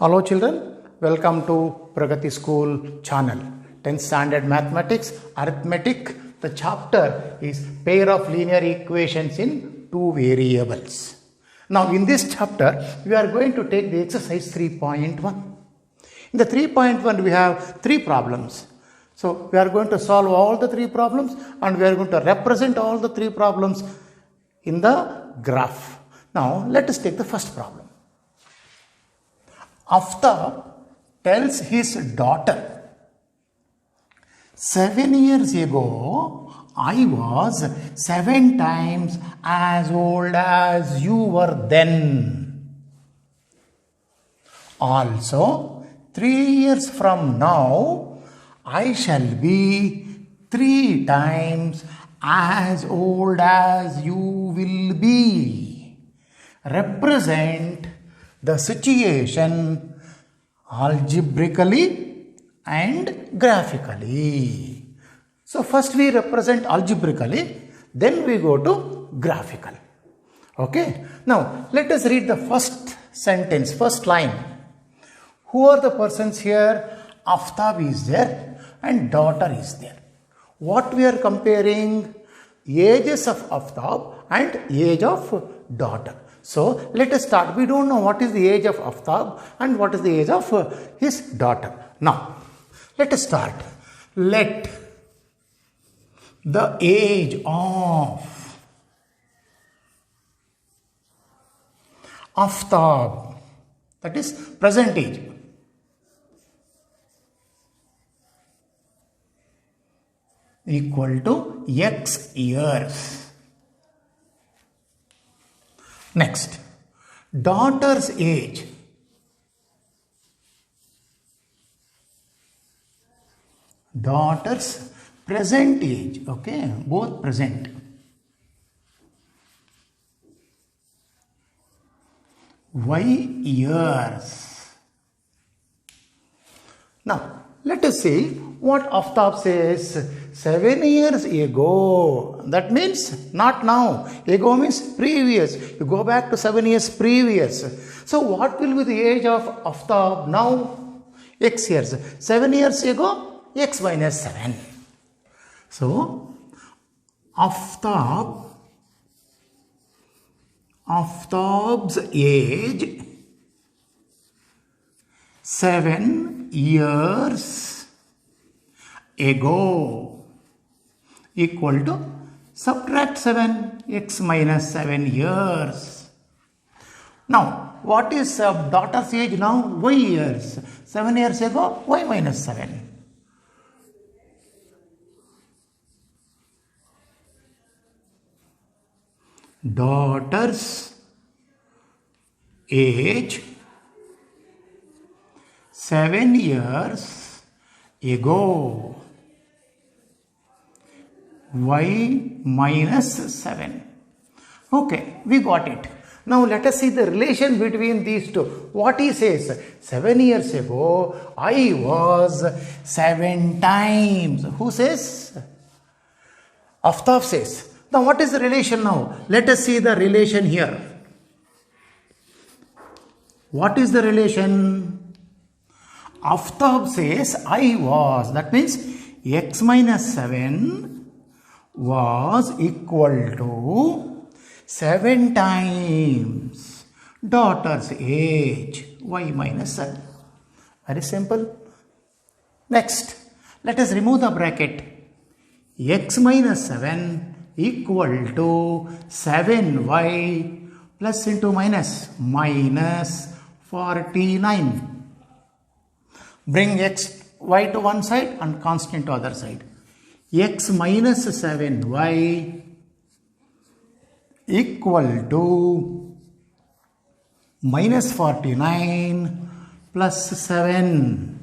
Hello children, welcome to Pragati School channel. 10th standard mathematics, arithmetic. The chapter is pair of linear equations in two variables. Now in this chapter, we are going to take the exercise 3.1. In the 3.1, we have three problems. So we are going to solve all the three problems and we are going to represent all the three problems in the graph. Now let us take the first problem. Aftab tells his daughter, 7 years ago, I was 7 times as old as you were then. Also, 3 years from now, I shall be 3 times as old as you will be. Represent the situation algebraically and graphically. So first we represent algebraically, then we go to graphical. Okay. Now let us read the first sentence, first line. Who are the persons here? Aftab is there and daughter is there. What we are comparing? Ages of Aftab and age of daughter. So let us start. We don't know what is the age of Aftab and what is the age of his daughter. Now let us start. Let the age of Aftab, that is present age, equal to X years. Next, daughter's age. Daughter's present age, okay, both present. Y years. Now, let us see what Aftab says. 7 years ago, that means not now. Ago means previous. You go back to 7 years previous. So what will be the age of Aftab now? X years. 7 years ago, X minus 7. So Aftab's age 7 years ago equal to subtract 7, X minus 7 years. Now, what is daughter's age now? Y years. 7 years ago, Y minus 7. Daughter's age 7 years ago, Y minus 7. Okay, we got it. Now let us see the relation between these two. What he says, 7 years ago, I was 7 times. Who says? Aftab says. Now what is the relation now? Let us see the relation here. What is the relation? Aftab says, I was. That means X minus 7 was equal to 7 times daughter's age, Y minus 7. Very simple. Next, let us remove the bracket. X minus 7 equal to 7Y plus into minus 49. Bring y to one side and constant to other side. X minus 7y equal to minus 49 plus 7.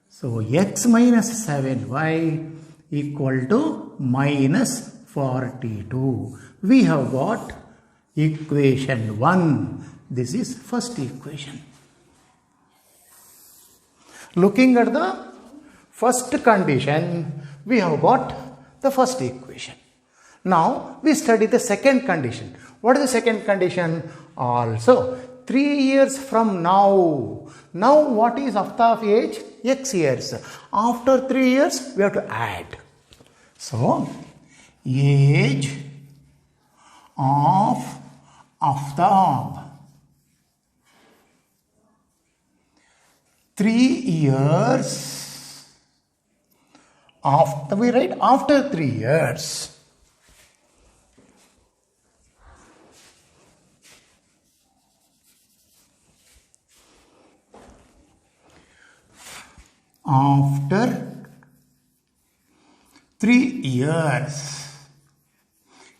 So X minus 7y equal to minus 42. We have got equation 1. This is first equation. Looking at the first condition, we have got the first equation. Now we study the second condition. What is the second condition? Also 3 years from now. Now what is Aftab age? X years. After 3 years, we have to add. So, age of Aftab. 3 years after, we write after 3 years. After 3 years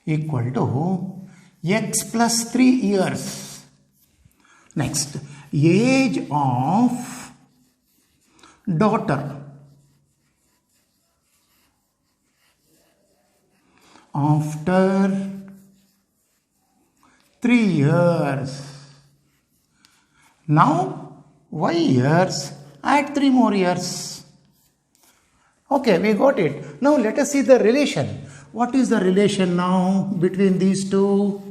equal to x plus 3 years. Next, age of daughter after 3 years. Now y years, add 3 more years. Okay, we got it. Now let us see the relation. What is the relation now between these two?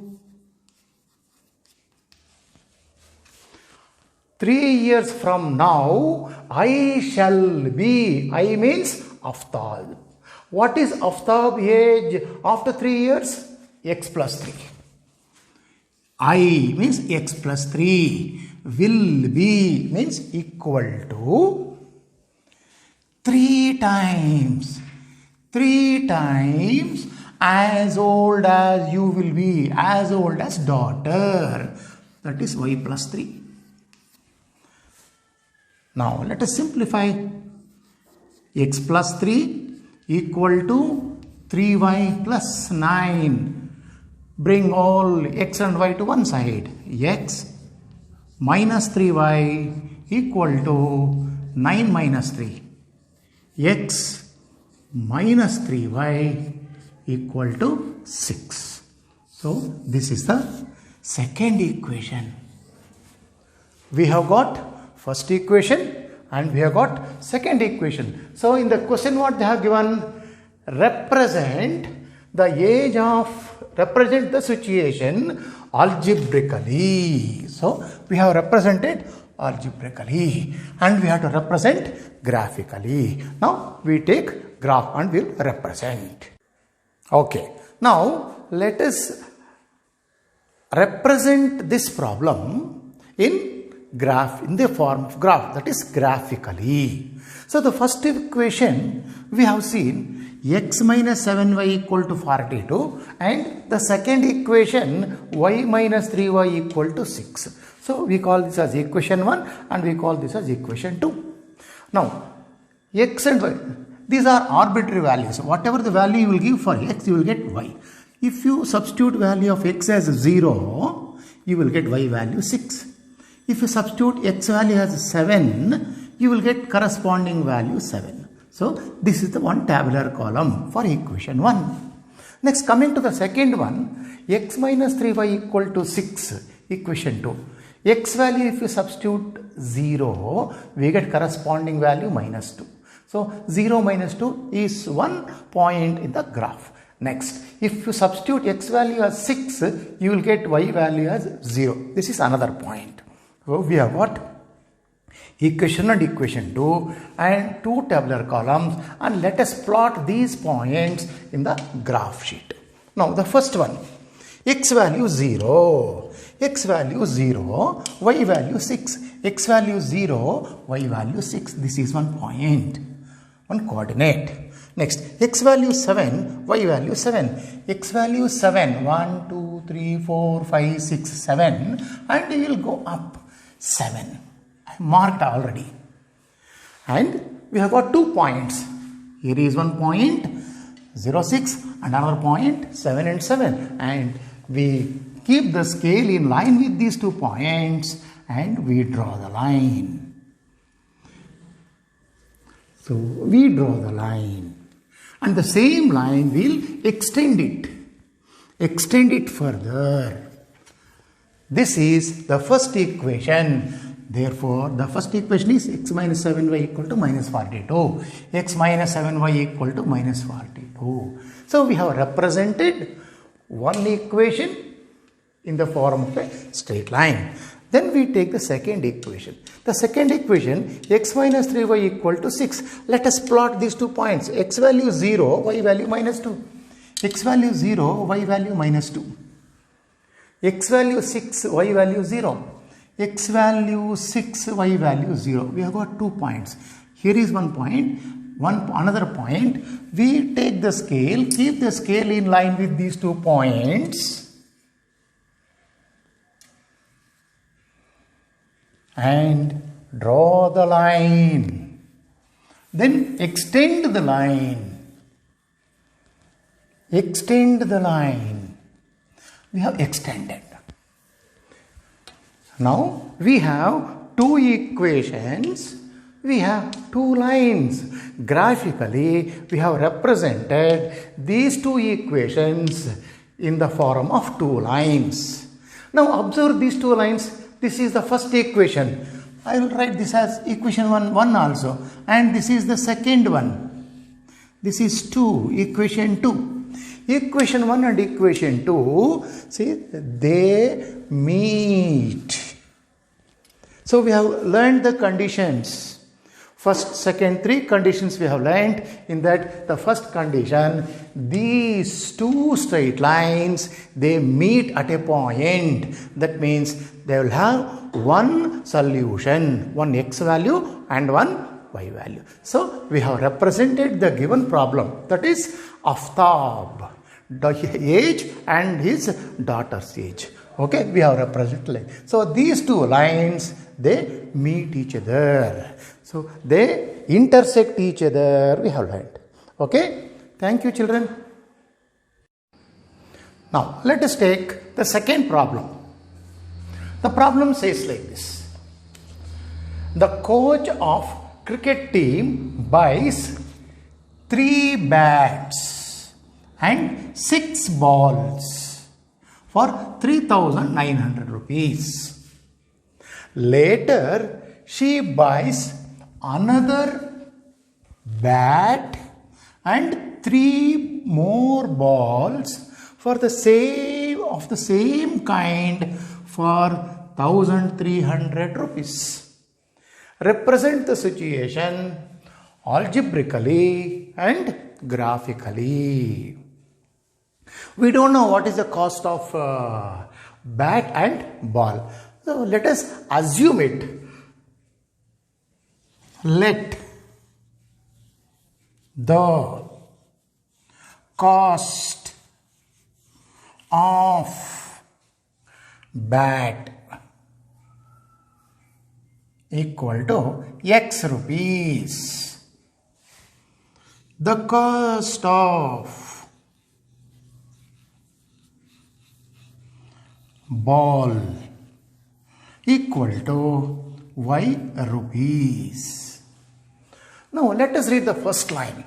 3 years from now, I shall be. I means Aftab. What is Aftab age after 3 years? X plus 3. I means X plus 3. Will be means equal to 3 times. 3 times as old as you will be, as old as daughter. That is y plus 3. Now let us simplify. X plus 3 equal to 3y plus 9. Bring all x and y to one side. X minus 3y equal to 9 minus 3. X minus 3y equal to 6. So this is the second equation. We have got first equation and we have got second equation. So in the question what they have given, represent the age of, represent the situation algebraically. So we have represented algebraically and we have to represent graphically. Now we take graph and we'll represent. Okay. Now let us represent this problem in graph, in the form of graph, that is graphically. So the first equation we have seen x minus 7y equal to 42 and the second equation y minus 3y equal to 6. So we call this as equation 1 and we call this as equation 2. Now x and y, these are arbitrary values. Whatever the value you will give for x, you will get y. If you substitute value of x as 0, you will get y value 6. If you substitute x value as 7, you will get corresponding value 7. So this is the one tabular column for equation 1. Next, coming to the second one, x minus 3y equal to 6, equation 2. X value if you substitute 0, we get corresponding value minus 2. So 0 minus 2 is 1 point in the graph. Next, if you substitute x value as 6, you will get y value as 0. This is another point. So we have got equation and equation 2 and two tabular columns, and let us plot these points in the graph sheet. Now the first one, x value 0, x value 0, y value 6, x value 0, y value 6. This is one point, one coordinate. Next, x value 7, y value 7, x value 7, 1, 2, 3, 4, 5, 6, 7, and we will go up 7. I marked already. And we have got 2 points. Here is one point 0, 6 and another point 7 and 7. And we keep the scale in line with these 2 points and we draw the line. So we draw the line. And the same line will extend it further. This is the first equation. Therefore, the first equation is x minus 7y equal to minus 42. X minus 7y equal to minus 42. So, we have represented one equation in the form of a straight line. Then we take the second equation. The second equation, x minus 3y equal to 6. Let us plot these 2 points. X value 0, y value minus 2. X value 0, y value minus 2. X value 6, y value 0. X value 6, y value 0. We have got 2 points. Here is one point, another point. We take the scale, keep the scale in line with these 2 points. And draw the line. Then extend the line. Extend the line. We have extended. Now we have 2 equations. We have 2 lines. Graphically, we have represented these 2 equations in the form of 2 lines. Now observe these 2 lines. This is the first equation. I will write this as equation 1 also. And this is the second one. This is 2, equation 2. Equation 1 and equation 2, see, they meet. So we have learned the conditions. First, second, 3 conditions we have learned. In that, the first condition, these 2 straight lines, they meet at a point. That means they will have one solution, one x value and one y value. So we have represented the given problem, that is Aftab, the age and his daughter's age. Okay, we have represented. So these 2 lines, they meet each other. So they intersect each other, we have learned. Okay, thank you children. Now let us take the second problem. The problem says like this. The coach of cricket team buys 3 bats and 6 balls for 3,900 rupees. Later, she buys another bat and 3 more balls for the same kind for 1,300 rupees. Represent the situation algebraically and graphically. We don't know what is the cost of bat and ball. So let us assume it. Let the cost of bat equal to x rupees. The cost of ball equal to y rupees. Now let us read the first line.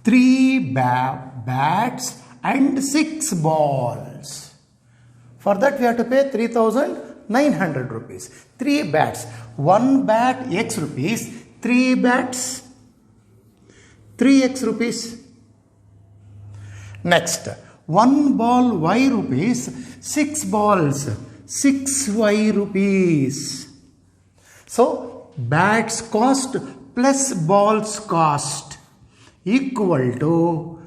3 bats and 6 balls. For that we have to pay 3,900 rupees. 3 bats. 1 bat x rupees. 3 bats 3x rupees. Next, 1 ball y rupees. 6 balls 6y rupees. So bats cost plus balls cost equal to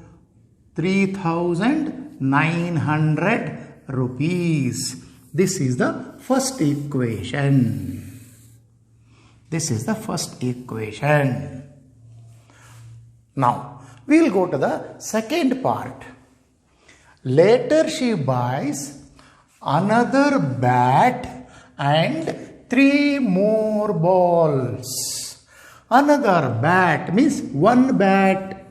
3,900 rupees. This is the first equation. This is the first equation. Now we will go to the second part. Later she buys another bat and 3 more balls. Another bat means 1 bat,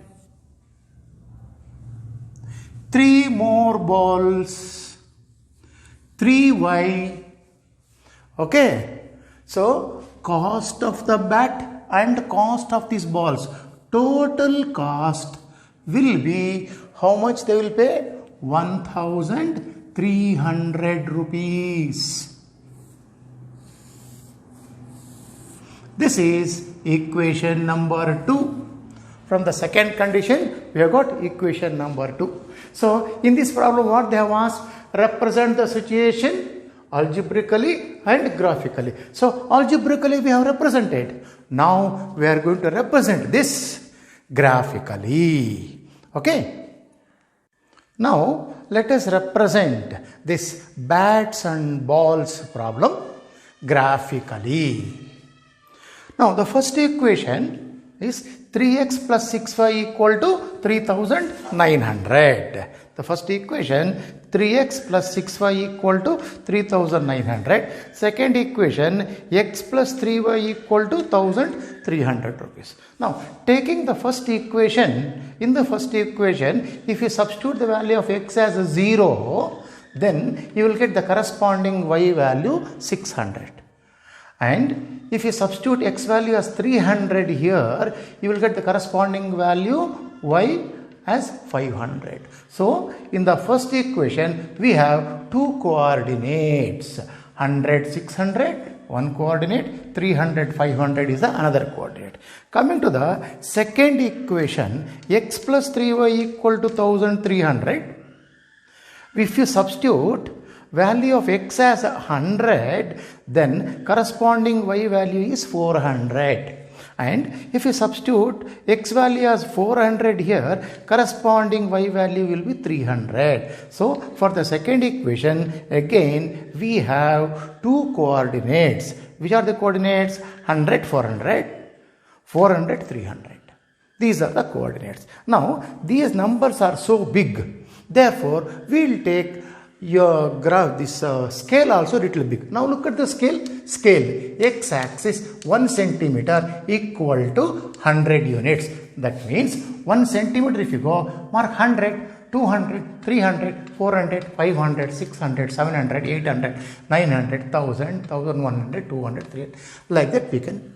3 more balls, 3y. Okay, so cost of the bat and cost of these balls, total cost will be how much they will pay? 1,300 rupees. This is equation number 2. From the second condition, we have got equation number 2. So, in this problem, what they have asked? Represent the situation algebraically and graphically. So algebraically we have represented. Now we are going to represent this graphically. Okay. Now let us represent this bats and balls problem graphically. Now the first equation is 3x plus 6y equal to 3900. The first equation 3x plus 6y equal to 3900. Second equation x plus 3y equal to 1300 rupees. Now taking the first equation, in the first equation if you substitute the value of x as a 0, then you will get the corresponding y value 600. And if you substitute x value as 300 here, you will get the corresponding value y as 500. So in the first equation we have two coordinates, 100 600 one coordinate, 300 500 is another coordinate. Coming to the second equation, x plus 3y equal to 1300. If you substitute value of x as 100, then corresponding y value is 400. And if you substitute x value as 400 here, corresponding y value will be 300. So for the second equation, again we have two coordinates. Which are the coordinates? 100 400, 400 300. These are the coordinates. Now these numbers are so big, therefore we will take your graph, this scale also little big. Now look at the scale. Scale x axis 1 centimeter equal to 100 units. That means 1 centimeter if you go, mark 100, 200, 300, 400, 500, 600, 700, 800, 900, 1000, 1100, 200, 300. Like that we can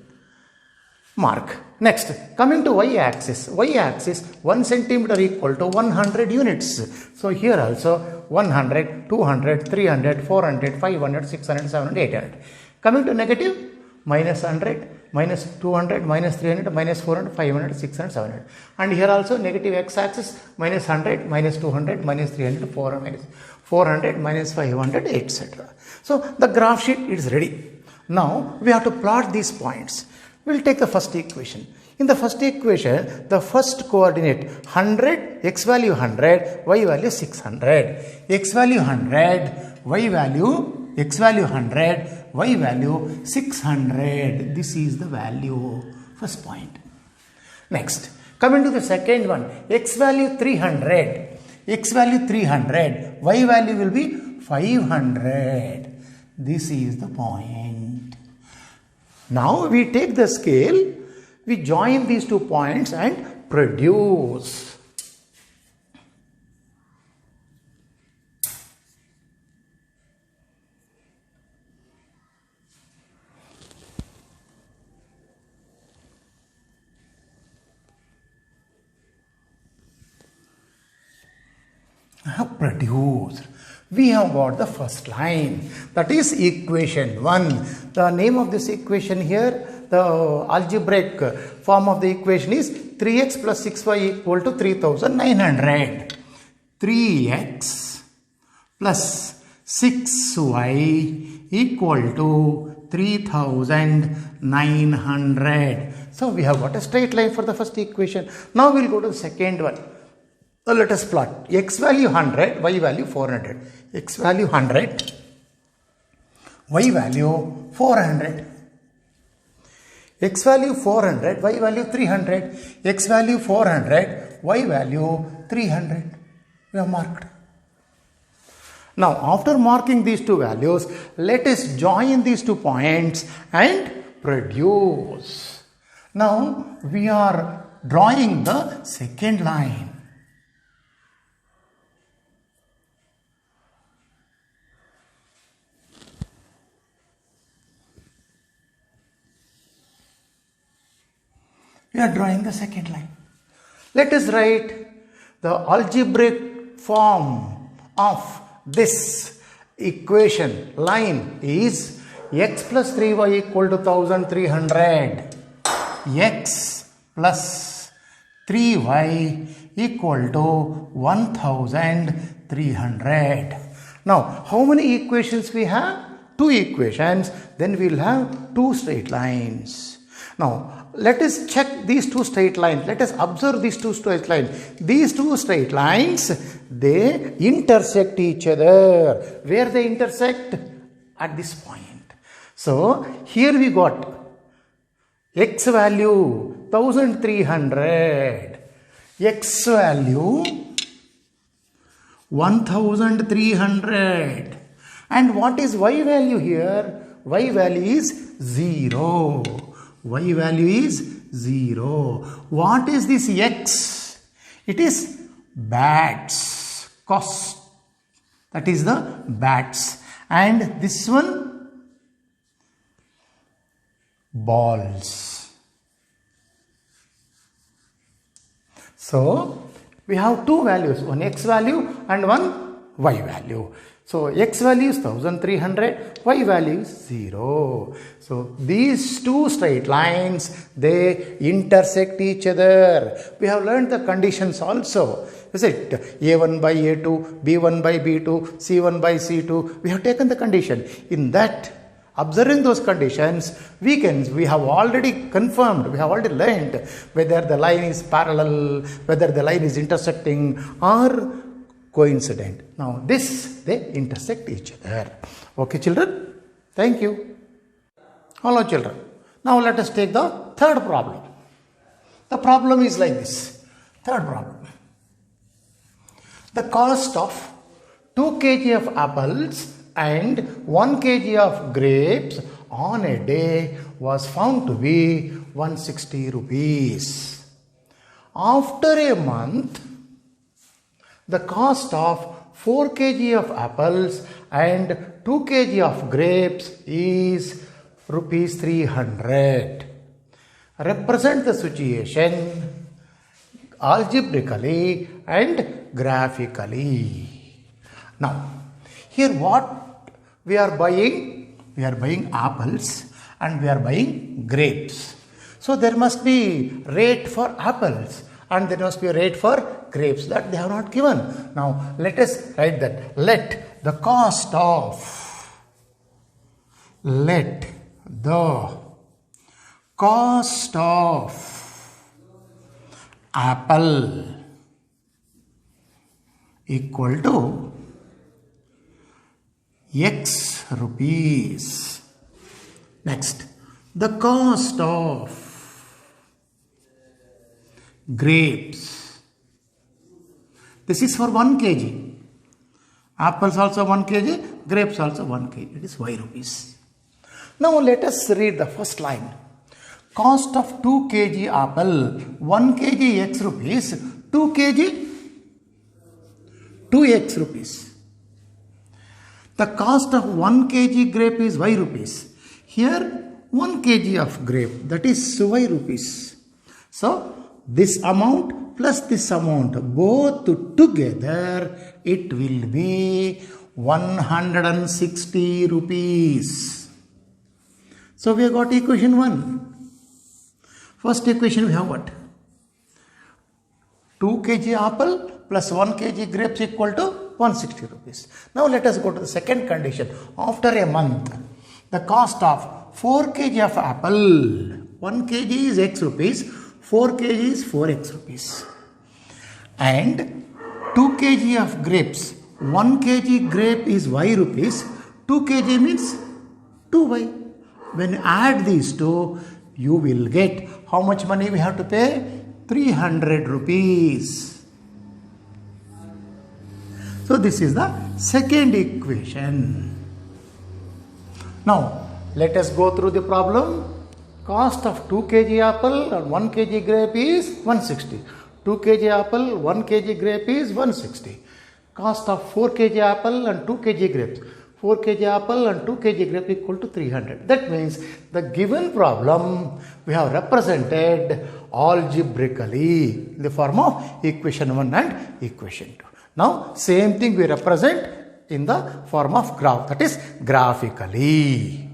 mark. Next, coming to y axis. Y axis 1 centimeter equal to 100 units. So here also 100, 200, 300, 400, 500, 600, 700, 800. Coming to negative, minus 100, minus 200, minus 300, minus 400, 500, 600, 700. And here also negative x axis, minus 100, minus 200, minus 300, 400, minus 400, minus 500, etc. So the graph sheet is ready. Now we have to plot these points. We will take the first equation. In the first equation, the first coordinate 100, x value 100, y value 600. X value 100, y value, x value 100, y value 600. This is the value, first point. Next, coming to the second one, x value 300, x value 300, y value will be 500. This is the point. Now we take the scale, we join these 2 points and produce. Produced. We have got the first line, that is equation 1. The name of this equation here, the algebraic form of the equation is 3x plus 6y equal to 3900. 3x plus 6y equal to 3900. So we have got a straight line for the first equation. Now we will go to the second one. So let us plot x value 100, y value 400. X value 100, y value 400. X value 400, y value 300. X value 400, y value 300. We have marked. Now after marking these two values, let us join these 2 points and produce. Now we are drawing the second line. We are drawing the second line. Let us write the algebraic form of this equation line is x plus 3y equal to 1300. X plus 3y equal to 1300. Now, how many equations we have? Two equations. Then we will have two straight lines. Now, let us check these two straight lines. Let us observe these two straight lines. These two straight lines, they intersect each other. Where they intersect? At this point. So, here we got x value 1300, x value 1300. And what is y value here? Y value is 0. Y value is 0. What is this x? It is bats, cost. That is the bats. And this one, balls. So, we have two values, one x value and one y value. So, x value is 1300, y value is 0. So, these two straight lines, they intersect each other. We have learned the conditions also. Is it a1 by a2, b1 by b2, c1 by c2? We have taken the condition. In that, observing those conditions, we have already confirmed, we have already learned whether the line is parallel, whether the line is intersecting or coincident. Now, they intersect each other. Okay, children? Thank you. Hello, children. Now, let us take the third problem. The problem is like this. Third problem. The cost of 2 kg of apples and 1 kg of grapes on a day was found to be 160 rupees. After a month, the cost of 4 kg of apples and 2 kg of grapes is rupees 300. Represent the situation algebraically and graphically. Now, here what we are buying? We are buying apples and we are buying grapes. So, there must be rate for apples and there must be a rate for grapes that they have not given. Now, let us write that. Let the cost of apple equal to x rupees. Next, the cost of grapes. This is for 1 kg. Apples also 1 kg, grapes also 1 kg. It is y rupees. Now let us read the first line. Cost of 2 kg apple, 1 kg x rupees, 2 kg 2x rupees. The cost of 1 kg grape is y rupees. Here 1 kg of grape, that is y rupees. So this amount plus this amount, both together, it will be 160 rupees. So we have got equation 1. First equation we have what? 2 kg apple plus 1 kg grapes equal to 160 rupees. Now let us go to the second condition. After a month, the cost of 4 kg of apple, 1 kg is x rupees, 4 kg is 4x rupees. And 2 kg of grapes, 1 kg grape is y rupees, 2 kg means 2y. When you add these two, you will get how much money we have to pay? 300 rupees. So this is the second equation. Now let us go through the problem. Cost of 2 kg apple and 1 kg grape is 160. 2 kg apple, 1 kg grape is 160. Cost of 4 kg apple and 2 kg grapes. 4 kg apple and 2 kg grape equal to 300. That means the given problem we have represented algebraically in the form of equation 1 and equation 2. Now same thing we represent in the form of graph, that is graphically.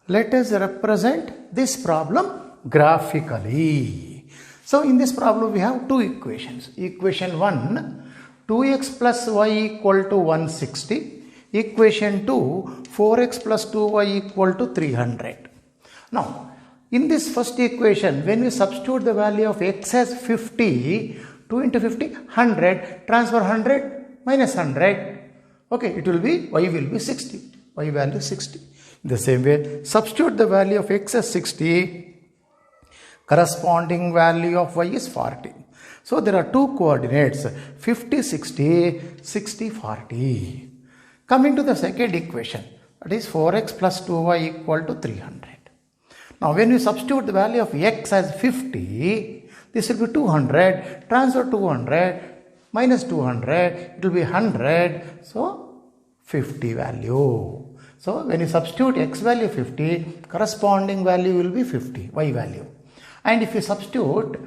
Let us represent this problem graphically. So in this problem we have two equations. Equation 1, 2x plus y equal to 160. Equation 2, 4x plus 2y equal to 300. Now, in this first equation, when we substitute the value of x as 50, 2 into 50, 100, transfer 100 minus 100. Okay, it will be, y will be 60. Y value 60. In the same way, substitute the value of x as 60, corresponding value of y is 40. So there are two coordinates, 50, 60, 60, 40. Coming to the second equation, that is 4x plus 2y equal to 300. Now when we substitute the value of x as 50, this will be 200, transfer 200, minus 200, it will be 100, so 50 value. So when you substitute x value 50, corresponding value will be 50, y value. And if you substitute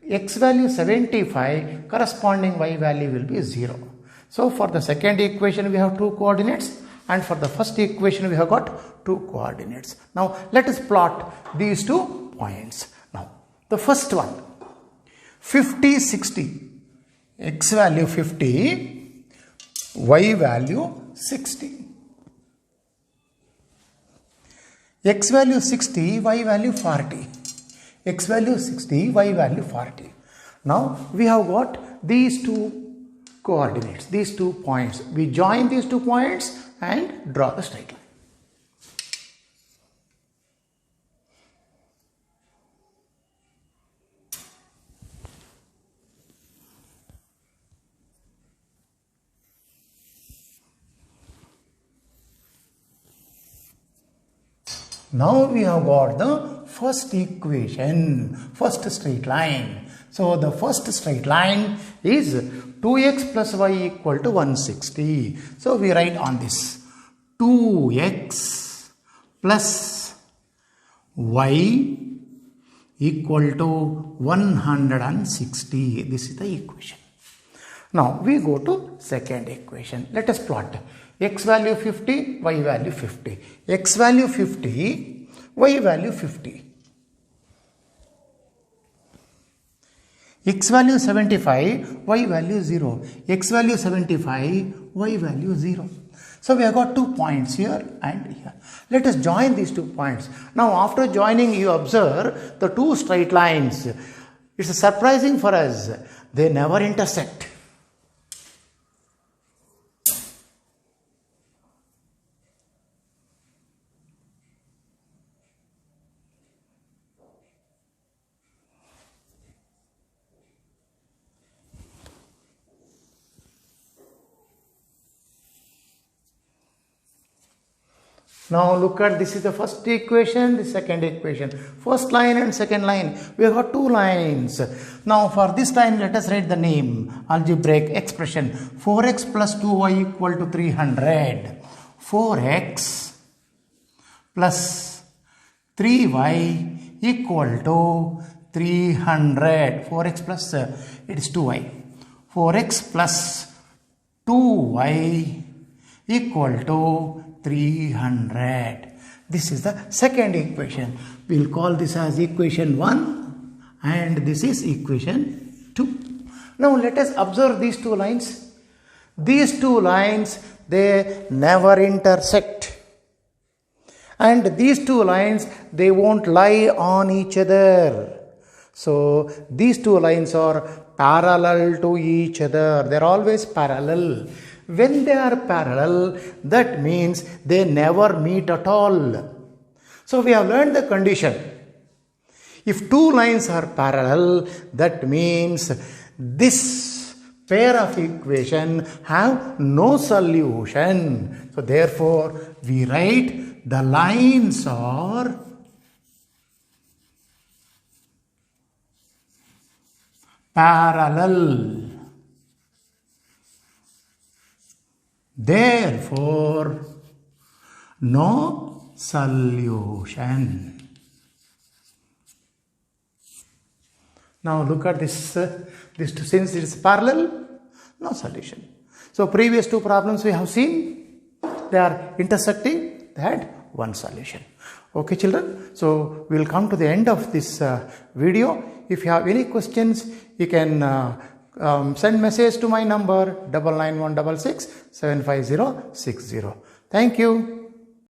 x value 75, corresponding y value will be 0. So for the second equation we have two coordinates, and for the first equation we have got two coordinates. Now let us plot these 2 points. Now the first one, 50, 60. X value 50, y value 60. X value 60, y value 40. X value 60, y value 40. Now we have got these two coordinates, these 2 points. We join these 2 points and draw the straight line. Now we have got the first equation, first straight line. So the first straight line is 2x plus y equal to 160. So we write on this 2x plus y equal to 160. This is the equation. Now we go to second equation. Let us plot. X value 50, y value 50. X value 50, y value 50. X value 75, y value 0. X value 75, y value 0. So we have got 2 points here and here. Let us join these 2 points. Now after joining, you observe the 2 straight lines. It's surprising for us. They never intersect. Now look at, this is the first equation, the second equation. First line and second line, we have got 2 lines. Now for this line, let us write the name, algebraic expression. 4x plus 2y equal to 300. 4x plus 3y equal to 300. 4x plus, it is 2y. 4x plus 2y equal to 300. This is the second equation. We will call this as equation 1 and this is equation 2. Now let us observe these 2 lines. These 2 lines, they never intersect. And these 2 lines, they won't lie on each other. So these 2 lines are parallel to each other. They are always parallel. When they are parallel, that means they never meet at all. So we have learned the condition. If 2 lines are parallel, that means this pair of equation have no solution. So therefore, we write the lines are parallel. Therefore, no solution. Now look at this. Since it is parallel, no solution. So previous 2 problems we have seen, they are intersecting, they had one solution. Okay children, so we will come to the end of this video. If you have any questions, you can send message to my number 9916675060. Thank you.